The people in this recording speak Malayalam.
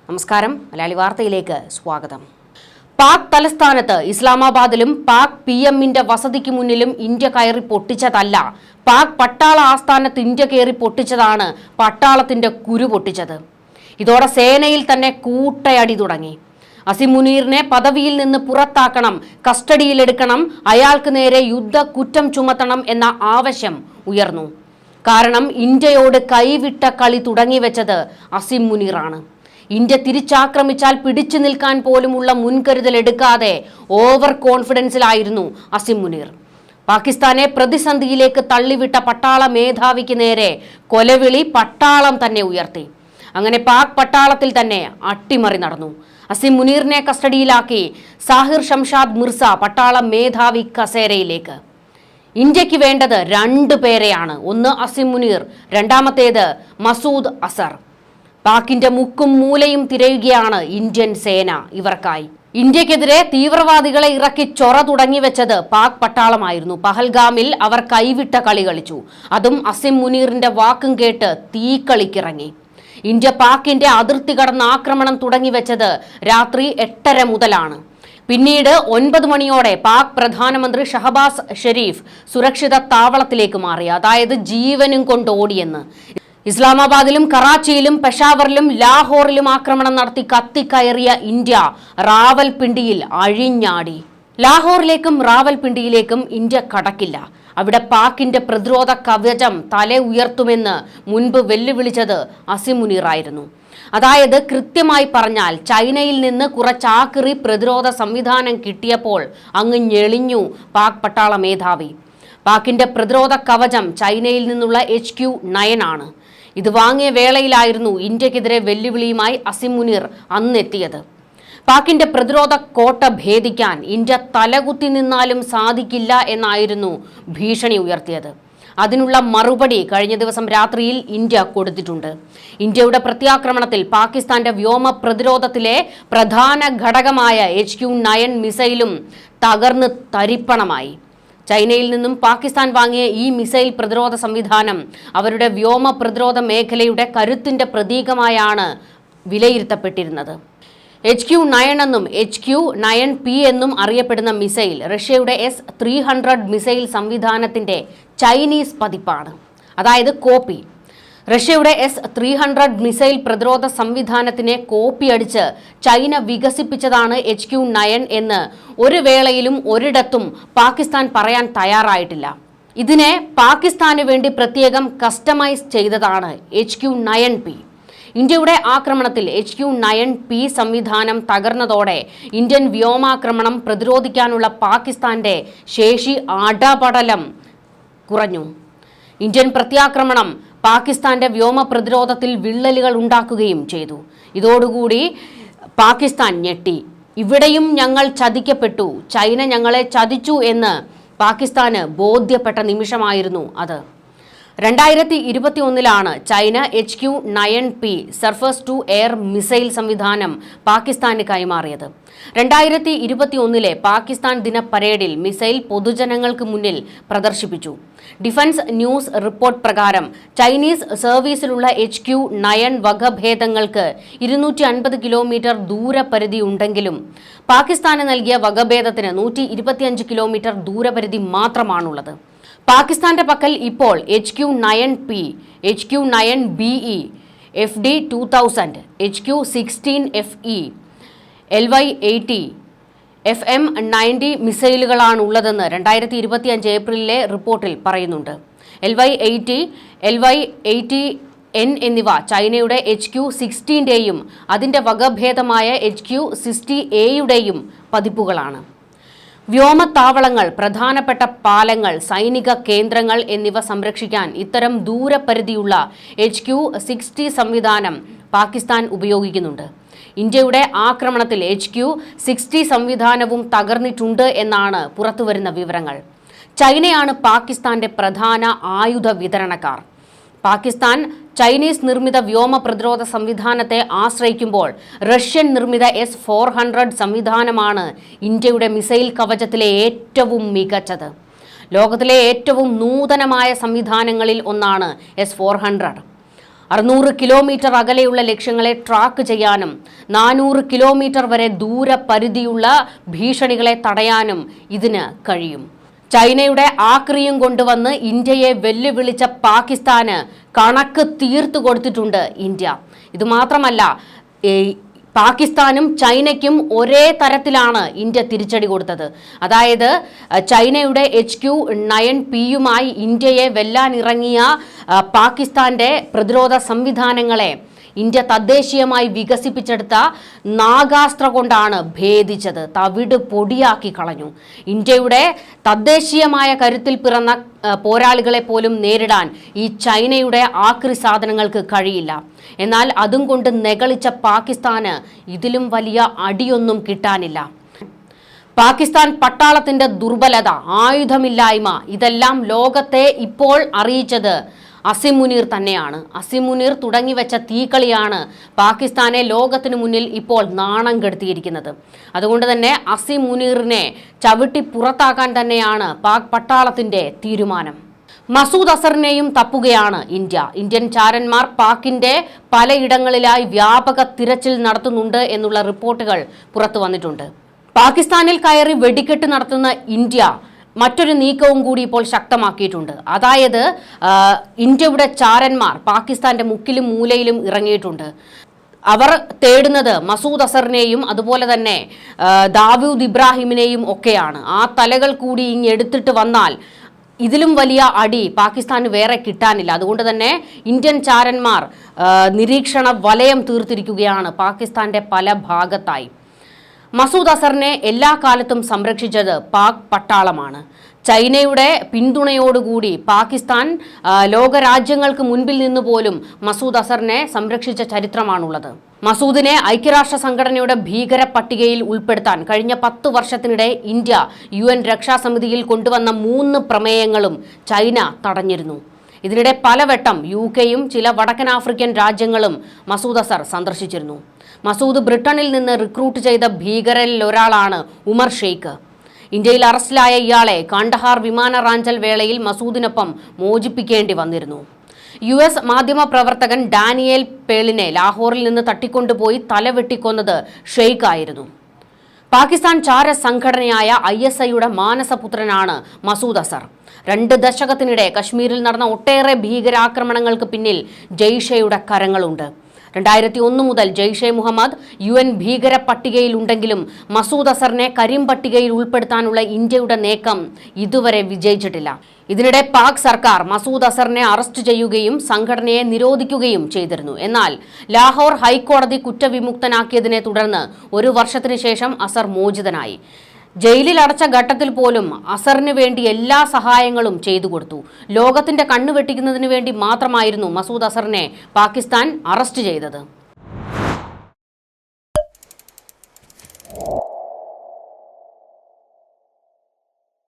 നമസ്കാരം, മലയാളി വാർത്തയിലേക്ക് സ്വാഗതം. പാക് തലസ്ഥാനത്ത് ഇസ്ലാമാബാദിലും പാക് പിഎമ്മിന്റെ വസതിക്ക് മുന്നിലും ഇന്ത്യ കയറി പൊട്ടിച്ചതല്ല, പാക് പട്ടാള ആസ്ഥാനത്ത് ഇന്ത്യ കയറി പൊട്ടിച്ചതാണ് പട്ടാളത്തിന്റെ കുരു പൊട്ടിച്ചത്. ഇതോടെ സേനയിൽ തന്നെ കൂട്ടയടി തുടങ്ങി. അസിം മുനീറിനെ പദവിയിൽ നിന്ന് പുറത്താക്കണം, കസ്റ്റഡിയിലെടുക്കണം, അയാൾക്ക് നേരെ യുദ്ധ കുറ്റം ചുമത്തണം എന്ന ആവശ്യം ഉയർന്നു. കാരണം ഇന്ത്യയോട് കൈവിട്ട കളി തുടങ്ങിവെച്ചത് അസിം മുനീറാണ്. ഇന്ത്യ തിരിച്ചാക്രമിച്ചാൽ പിടിച്ചു നിൽക്കാൻ പോലുമുള്ള മുൻകരുതൽ എടുക്കാതെ ഓവർ കോൺഫിഡൻസിലായിരുന്നു അസിം മുനീർ. പാകിസ്ഥാനെ പ്രതിസന്ധിയിലേക്ക് തള്ളിവിട്ട പട്ടാള മേധാവിക്ക് നേരെ കൊലവിളി പട്ടാളം തന്നെ ഉയർത്തി. അങ്ങനെ പാക് പട്ടാളത്തിൽ തന്നെ അട്ടിമറി നടന്നു. അസിം മുനീറിനെ കസ്റ്റഡിയിലാക്കി സാഹിർ ഷംഷാദ് മിർസ പട്ടാള മേധാവി കസേരയിലേക്ക്. ഇന്ത്യക്ക് വേണ്ടത് 2 പേരെയാണ്. ഒന്ന് അസിം മുനീർ, രണ്ടാമത്തേത് മസൂദ് അസർ. പാക്കിന്റെ മുക്കും മൂലയും തിരയുകയാണ് ഇന്ത്യൻ സേന ഇവർക്കായി. ഇന്ത്യക്കെതിരെ തീവ്രവാദികളെ ഇറക്കി ചൊറ തുടങ്ങിവെച്ചത് പാക് പട്ടാളമായിരുന്നു. പഹൽഗാമിൽ അവർ കൈവിട്ട കളി കളിച്ചു. അതും അസിം മുനീറിന്റെ വാക്കും കേട്ട് തീക്കളിക്കിറങ്ങി. ഇന്ത്യ പാക്കിന്റെ അതിർത്തി കടന്ന ആക്രമണം തുടങ്ങിവെച്ചത് രാത്രി 8:30 മുതലാണ്. പിന്നീട് 9 മണിയോടെ പാക് പ്രധാനമന്ത്രി ഷഹബാസ് ഷെരീഫ് സുരക്ഷിത താവളത്തിലേക്ക് മാറി. അതായത് ജീവനും കൊണ്ട് ഓടിയെന്ന്. ഇസ്ലാമാബാദിലും കറാച്ചിയിലും പെഷാവറിലും ലാഹോറിലും ആക്രമണം നടത്തി കത്തിക്കയറിയ ഇന്ത്യ റാവൽപിണ്ടിയിൽ അഴിഞ്ഞാടി. ലാഹോറിലേക്കും റാവൽപിണ്ടിയിലേക്കും ഇന്ത്യ കടക്കില്ല, അവിടെ പാക്കിന്റെ പ്രതിരോധ കവചം തല ഉയർത്തുമെന്ന് മുൻപ് വെല്ലുവിളിച്ചത് അസിം മുനീറായിരുന്നു. അതായത് കൃത്യമായി പറഞ്ഞാൽ ചൈനയിൽ നിന്ന് കുറച്ചാക്രി പ്രതിരോധ സംവിധാനം കിട്ടിയപ്പോൾ അങ്ങ് ഞെളിഞ്ഞു പാക് പട്ടാള മേധാവി. പാക്കിന്റെ പ്രതിരോധ കവചം ചൈനയിൽ നിന്നുള്ള HQ-9 ആണ്. ഇത് വാങ്ങിയ വേളയിലായിരുന്നു ഇന്ത്യക്കെതിരെ വെല്ലുവിളിയുമായി അസിം മുനീർ അന്നെത്തിയത്. പാക്കിന്റെ പ്രതിരോധ കോട്ട ഭേദിക്കാൻ ഇന്ത്യ തലകുത്തി നിന്നാലും സാധിക്കില്ല എന്നായിരുന്നു ഭീഷണി ഉയർത്തിയത്. അതിനുള്ള മറുപടി കഴിഞ്ഞ ദിവസം രാത്രിയിൽ ഇന്ത്യ കൊടുത്തിട്ടുണ്ട്. ഇന്ത്യയുടെ പ്രത്യാക്രമണത്തിൽ പാകിസ്ഥാന്റെ വ്യോമ പ്രതിരോധത്തിലെ പ്രധാന ഘടകമായ HQ-9 മിസൈലും തകർന്ന് തരിപ്പണമായി. ചൈനയിൽ നിന്നും പാകിസ്ഥാൻ വാങ്ങിയ ഈ മിസൈൽ പ്രതിരോധ സംവിധാനം അവരുടെ വ്യോമ പ്രതിരോധ മേഖലയുടെ കരുത്തിന്റെ പ്രതീകമായാണ് വിലയിരുത്തപ്പെട്ടിരുന്നത്. HQ-9 എന്നും HQ-9P എന്നും അറിയപ്പെടുന്ന മിസൈൽ റഷ്യയുടെ S-300 മിസൈൽ സംവിധാനത്തിന്റെ ചൈനീസ് പതിപ്പാണ്, അതായത് കോപ്പി. റഷ്യയുടെ S-300 മിസൈൽ പ്രതിരോധ സംവിധാനത്തിനെ കോപ്പി അടിച്ച് ചൈന വികസിപ്പിച്ചതാണ് HQ-9 എന്ന് ഒരു വേളയിലും ഒരിടത്തും പാകിസ്ഥാൻ പറയാൻ തയ്യാറായിട്ടില്ല. ഇതിനെ പാകിസ്ഥാന് വേണ്ടി പ്രത്യേകം കസ്റ്റമൈസ് ചെയ്തതാണ് HQ-9P. ഇന്ത്യയുടെ ആക്രമണത്തിൽ HQ-9P സംവിധാനം തകർന്നതോടെ ഇന്ത്യൻ വ്യോമാക്രമണം പ്രതിരോധിക്കാനുള്ള പാകിസ്ഥാന്റെ ശേഷി അടപടലം കുറഞ്ഞു. ഇന്ത്യൻ പ്രത്യാക്രമണം പാകിസ്ഥാന്റെ വ്യോമ പ്രതിരോധത്തിൽ വിള്ളലുകൾ ഉണ്ടാക്കുകയും ചെയ്തു. ഇതോടുകൂടി പാകിസ്ഥാൻ ഞെട്ടി. ഇവിടെയും ഞങ്ങൾ ചതിക്കപ്പെട്ടു, ചൈന ഞങ്ങളെ ചതിച്ചു എന്ന് പാകിസ്ഥാന് ബോധ്യപ്പെട്ട നിമിഷമായിരുന്നു അത്. 2021 China HQ-9P surface to air missile സംവിധാനം പാകിസ്ഥാന് കൈമാറിയത്. 2021 പാകിസ്ഥാൻ ദിന പരേഡിൽ മിസൈൽ പൊതുജനങ്ങൾക്ക് മുന്നിൽ പ്രദർശിപ്പിച്ചു. ഡിഫൻസ് ന്യൂസ് റിപ്പോർട്ട് പ്രകാരം ചൈനീസ് സർവീസിലുള്ള HQ-9 വകഭേദങ്ങൾക്ക് 250 കിലോമീറ്റർ ദൂരപരിധി ഉണ്ടെങ്കിലും പാകിസ്ഥാന് നൽകിയ വകഭേദത്തിന് 125 കിലോമീറ്റർ ദൂരപരിധി മാത്രമാണുള്ളത്. പാകിസ്ഥാന്റെ പക്കൽ ഇപ്പോൾ HQ-9P, HQ-9BE, FD-2000, HQ-16FE, LY-80, FM-90 മിസൈലുകളാണ് ഉള്ളതെന്ന് 2025 ഏപ്രിലിലെ റിപ്പോർട്ടിൽ പറയുന്നുണ്ട്. LY-80, LY-80N എന്നിവ ചൈനയുടെ HQ-16ന്റെയും അതിന്റെ വകഭേദമായ HQ-60Aയുടെയും പതിപ്പുകളാണ്. വ്യോമത്താവളങ്ങൾ, പ്രധാനപ്പെട്ട പാലങ്ങൾ, സൈനിക കേന്ദ്രങ്ങൾ എന്നിവ സംരക്ഷിക്കാൻ ഇത്തരം ദൂരപരിധിയുള്ള HQ-60 സംവിധാനം പാകിസ്ഥാൻ ഉപയോഗിക്കുന്നുണ്ട്. ഇന്ത്യയുടെ ആക്രമണത്തിൽ HQ-60 സംവിധാനവും തകർന്നിട്ടുണ്ട് എന്നാണ് പുറത്തുവരുന്ന വിവരങ്ങൾ. ചൈനയാണ് പാകിസ്ഥാന്റെ പ്രധാന ആയുധ വിതരണക്കാർ. പാകിസ്ഥാൻ ചൈനീസ് നിർമ്മിത വ്യോമ പ്രതിരോധ സംവിധാനത്തെ ആശ്രയിക്കുമ്പോൾ റഷ്യൻ നിർമ്മിത S-400 സംവിധാനമാണ് ഇന്ത്യയുടെ മിസൈൽ കവചത്തിലെ ഏറ്റവും മികച്ചത്. ലോകത്തിലെ ഏറ്റവും നൂതനമായ സംവിധാനങ്ങളിൽ ഒന്നാണ് S-400. 600 കിലോമീറ്റർ അകലെയുള്ള ലക്ഷ്യങ്ങളെ ട്രാക്ക് ചെയ്യാനും 400 കിലോമീറ്റർ വരെ ദൂരപരിധിയുള്ള ഭീഷണികളെ തടയാനും ഇതിന് കഴിയും. ചൈനയുടെ ആക്രിയും കൊണ്ടുവന്ന് ഇന്ത്യയെ വെല്ലുവിളിച്ച പാകിസ്ഥാന് കണക്ക് തീർത്തു കൊടുത്തിട്ടുണ്ട് ഇന്ത്യ. ഇതുമാത്രമല്ല, പാകിസ്ഥാനും ചൈനയ്ക്കും ഒരേ തരത്തിലാണ് ഇന്ത്യ തിരിച്ചടി കൊടുത്തത്. അതായത് ചൈനയുടെ HQ-9Pയുമായി ഇന്ത്യയെ വെല്ലാനിറങ്ങിയ പാകിസ്ഥാന്റെ പ്രതിരോധ സംവിധാനങ്ങളെ ഇന്ത്യ തദ്ദേശീയമായി വികസിപ്പിച്ചെടുത്ത നാഗാസ്ത്ര കൊണ്ടാണ് ഭേദിച്ചത്, തവിട് പൊടിയാക്കി കളഞ്ഞു. ഇന്ത്യയുടെ തദ്ദേശീയമായ കരുത്തിൽ പിറന്ന പോരാളികളെ പോലും നേരിടാൻ ഈ ചൈനയുടെ ആക്രി സാധനങ്ങൾക്ക് കഴിയില്ല. എന്നാൽ അതും കൊണ്ട് നെകളിച്ച പാകിസ്ഥാന് ഇതിലും വലിയ അടിയൊന്നും കിട്ടാനില്ല. പാകിസ്ഥാൻ പട്ടാളത്തിന്റെ ദുർബലത, ആയുധമില്ലായ്മ, ഇതെല്ലാം ലോകത്തെ ഇപ്പോൾ അറിയിച്ചത് അസിം മുനീർ തന്നെയാണ്. അസിം മുനീർ തുടങ്ങിവെച്ച തീക്കളിയാണ് പാകിസ്ഥാനെ ലോകത്തിന് മുന്നിൽ ഇപ്പോൾ നാണം കെടുത്തിയിരിക്കുന്നത്. അതുകൊണ്ട് തന്നെ അസിം മുനീറിനെ ചവിട്ടി പുറത്താക്കാൻ തന്നെയാണ് പാക് പട്ടാളത്തിന്റെ തീരുമാനം. മസൂദ് അസറിനെയും തപ്പുകയാണ് ഇന്ത്യ. ഇന്ത്യൻ ചാരന്മാർ പാക്കിന്റെ പലയിടങ്ങളിലായി വ്യാപക തിരച്ചിൽ നടത്തുന്നുണ്ട് എന്നുള്ള റിപ്പോർട്ടുകൾ പുറത്തു വന്നിട്ടുണ്ട്. പാകിസ്ഥാനിൽ കയറി വെടിക്കെട്ട് നടത്തുന്ന ഇന്ത്യ മറ്റൊരു നീക്കവും കൂടി ഇപ്പോൾ ശക്തമാക്കിയിട്ടുണ്ട്. അതായത് ഇന്ത്യയുടെ ചാരന്മാർ പാകിസ്ഥാന്റെ മുക്കിലും മൂലയിലും ഇറങ്ങിയിട്ടുണ്ട്. അവർ തേടുന്നത് മസൂദ് അസറിനെയും അതുപോലെ തന്നെ ദാവൂദ് ഇബ്രാഹിമിനെയും ഒക്കെയാണ്. ആ തലകൾ കൂടി ഇങ്ങെടുത്തിട്ട് വന്നാൽ ഇതിലും വലിയ അടി പാകിസ്ഥാന് വേറെ കിട്ടാനില്ല. അതുകൊണ്ട് തന്നെ ഇന്ത്യൻ ചാരന്മാർ നിരീക്ഷണ വലയം തീർത്തിരിക്കുകയാണ് പാകിസ്ഥാന്റെ പല ഭാഗത്തായി. മസൂദ് അസറിനെ എല്ലാ കാലത്തും സംരക്ഷിച്ചത് പാക് പട്ടാളമാണ്. ചൈനയുടെ പിന്തുണയോടുകൂടി പാകിസ്ഥാൻ ലോകരാജ്യങ്ങൾക്ക് മുൻപിൽ നിന്ന് പോലും മസൂദ് അസറിനെ സംരക്ഷിച്ച ചരിത്രമാണുള്ളത്. മസൂദിനെ ഐക്യരാഷ്ട്ര സംഘടനയുടെ ഭീകര പട്ടികയിൽ ഉൾപ്പെടുത്താൻ കഴിഞ്ഞ 10 വർഷത്തിനിടെ ഇന്ത്യ UN രക്ഷാസമിതിയിൽ കൊണ്ടുവന്ന 3 പ്രമേയങ്ങളും ചൈന തടഞ്ഞിരുന്നു. ഇതിനിടെ പലവട്ടം UK-യും ചില വടക്കൻ ആഫ്രിക്കൻ രാജ്യങ്ങളും മസൂദ് അസർ സന്ദർശിച്ചിരുന്നു. മസൂദ് ബ്രിട്ടനിൽ നിന്ന് റിക്രൂട്ട് ചെയ്ത ഭീകരരിൽ ഒരാളാണ് ഉമർ ഷെയ്ഖ്. ഇന്ത്യയിൽ അറസ്റ്റിലായ ഇയാളെ കാണ്ഡഹാർ വിമാന റാഞ്ചൽ വേളയിൽ മസൂദിനൊപ്പം മോചിപ്പിക്കേണ്ടി വന്നിരുന്നു. US മാധ്യമ പ്രവർത്തകൻ ഡാനിയേൽ പേളിനെ ലാഹോറിൽ നിന്ന് തട്ടിക്കൊണ്ടുപോയി തലവെട്ടിക്കൊന്നത് ഷെയ്ഖ് ആയിരുന്നു. പാകിസ്ഥാൻ ചാര സംഘടനയായ ISIയുടെ മാനസപുത്രനാണ് മസൂദ് അസർ. 2 ദശകത്തിനിടെ കശ്മീരിൽ നടന്ന ഒട്ടേറെ ഭീകരാക്രമണങ്ങൾക്ക് പിന്നിൽ ജെയ്ഷെയുടെ കരങ്ങളുണ്ട്. 2001 മുതൽ ജെയ്ഷെ മുഹമ്മദ് UN ഭീകര പട്ടികയിലുണ്ടെങ്കിലും മസൂദ് അസറിനെ കരിമ്പട്ടികയിൽ ഉൾപ്പെടുത്താനുള്ള ഇന്ത്യയുടെ നീക്കം ഇതുവരെ വിജയിച്ചിട്ടില്ല. ഇതിനിടെ പാക് സർക്കാർ മസൂദ് അസറിനെ അറസ്റ്റ് ചെയ്യുകയും സംഘടനയെ നിരോധിക്കുകയും ചെയ്തിരുന്നു. എന്നാൽ ലാഹോർ ഹൈക്കോടതി കുറ്റവിമുക്തനാക്കിയതിനെ തുടർന്ന് 1 വർഷത്തിന് ശേഷം അസർ മോചിതനായി. ജയിലിൽ അടച്ച ഘട്ടത്തിൽ പോലും അസറിന് വേണ്ടി എല്ലാ സഹായങ്ങളും ചെയ്തു കൊടുത്തു. ലോകത്തിന്റെ കണ്ണുവെട്ടിക്കുന്നതിന് വേണ്ടി മാത്രമായിരുന്നു മസൂദ് അസറിനെ പാകിസ്ഥാൻ അറസ്റ്റ് ചെയ്തത്.